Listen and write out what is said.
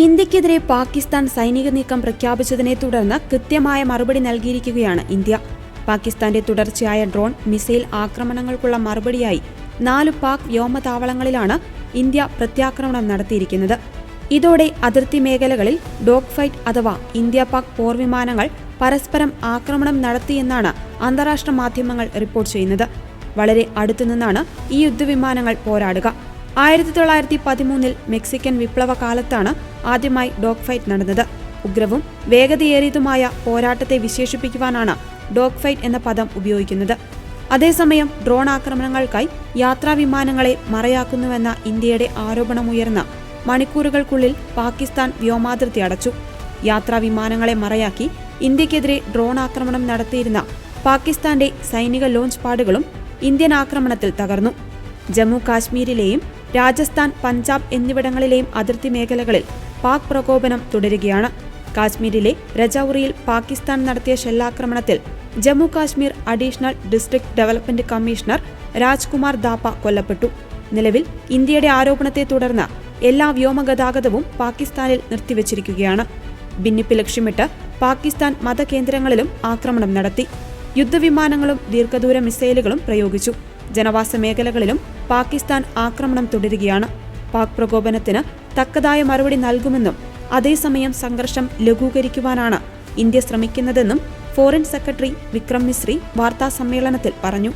ഇന്ത്യക്കെതിരെ പാകിസ്ഥാൻ സൈനിക നീക്കം പ്രഖ്യാപിച്ചതിനെ തുടർന്ന് കൃത്യമായ മറുപടി നൽകിയിരിക്കുകയാണ് ഇന്ത്യ. പാകിസ്ഥാന്റെ തുടർച്ചയായ ഡ്രോൺ, മിസൈൽ ആക്രമണങ്ങൾക്കുള്ള മറുപടിയായി 4 പാക് വ്യോമതാവളങ്ങളിലാണ് ഇന്ത്യ പ്രത്യാക്രമണം നടത്തിയിരിക്കുന്നത്. ഇതോടെ അതിർത്തി മേഖലകളിൽ ഡോഗ് ഫൈറ്റ് അഥവാ ഇന്ത്യ പാക് പോർവിമാനങ്ങൾ പരസ്പരം ആക്രമണം നടത്തിയെന്നാണ് അന്താരാഷ്ട്ര മാധ്യമങ്ങൾ റിപ്പോർട്ട് ചെയ്യുന്നത്. വളരെ അടുത്തുനിന്നാണ് ഈ യുദ്ധവിമാനങ്ങൾ പോരാടുക. 1913 മെക്സിക്കൻ വിപ്ലവ കാലത്താണ് ആദ്യമായി ഡോഗ് ഫൈറ്റ് നടന്നത്. ഉഗ്രവും വേഗതയേറിയതുമായ പോരാട്ടത്തെ വിശേഷിപ്പിക്കുവാനാണ് ഡോഗ് ഫൈറ്റ് എന്ന പദം ഉപയോഗിക്കുന്നത്. അതേസമയം ഡ്രോൺ ആക്രമണങ്ങൾക്കായി യാത്രാവിമാനങ്ങളെ മറയാക്കുന്നുവെന്ന ഇന്ത്യയുടെ ആരോപണമുയർന്ന മണിക്കൂറുകൾക്കുള്ളിൽ പാകിസ്ഥാൻ വ്യോമാതിർത്തി അടച്ചു. യാത്രാവിമാനങ്ങളെ മറയാക്കി ഇന്ത്യക്കെതിരെ ഡ്രോൺ ആക്രമണം നടത്തിയിരുന്ന പാകിസ്ഥാന്റെ സൈനിക ലോഞ്ച് പാഡുകളും ഇന്ത്യൻ ആക്രമണത്തിൽ തകർന്നു. ജമ്മു കാശ്മീരിലെയും രാജസ്ഥാൻ, പഞ്ചാബ് എന്നിവിടങ്ങളിലെയും അതിർത്തി മേഖലകളിൽ പാക് പ്രകോപനം തുടരുകയാണ്. കാശ്മീരിലെ രജൌറിയിൽ പാകിസ്ഥാൻ നടത്തിയ ഷെല്ലാക്രമണത്തിൽ Jammu Kashmir additional district development commissioner Rajkumar Thapa കൊല്ലപ്പെട്ടു. നിലവിൽ ഇന്ത്യയുടെ ആരോപണത്തെ തുടർന്ന് എല്ലാ വ്യോമഗതാഗതവും പാകിസ്ഥാനിൽ നിർത്തിവച്ചിരിക്കുകയാണ്. ഭിന്നിപ്പ് ലക്ഷ്യമിട്ട് പാകിസ്ഥാൻ മതകേന്ദ്രങ്ങളിലും ആക്രമണം നടത്തി. യുദ്ധവിമാനങ്ങളും ദീർഘദൂര മിസൈലുകളും പ്രയോഗിച്ചു. ജനവാസ മേഖലകളിലും പാകിസ്ഥാൻ ആക്രമണം തുടരുകയാണ്. പാക് പ്രകോപനത്തിന് തക്കതായ മറുപടി നൽകുമെന്നും അതേസമയം സംഘർഷം ലഘൂകരിക്കുവാനാണ് ഇന്ത്യ ശ്രമിക്കുന്നതെന്നും ഫോറിൻ സെക്രട്ടറി വിക്രം മിസ്രി വാർത്താസമ്മേളനത്തിൽ പറഞ്ഞു.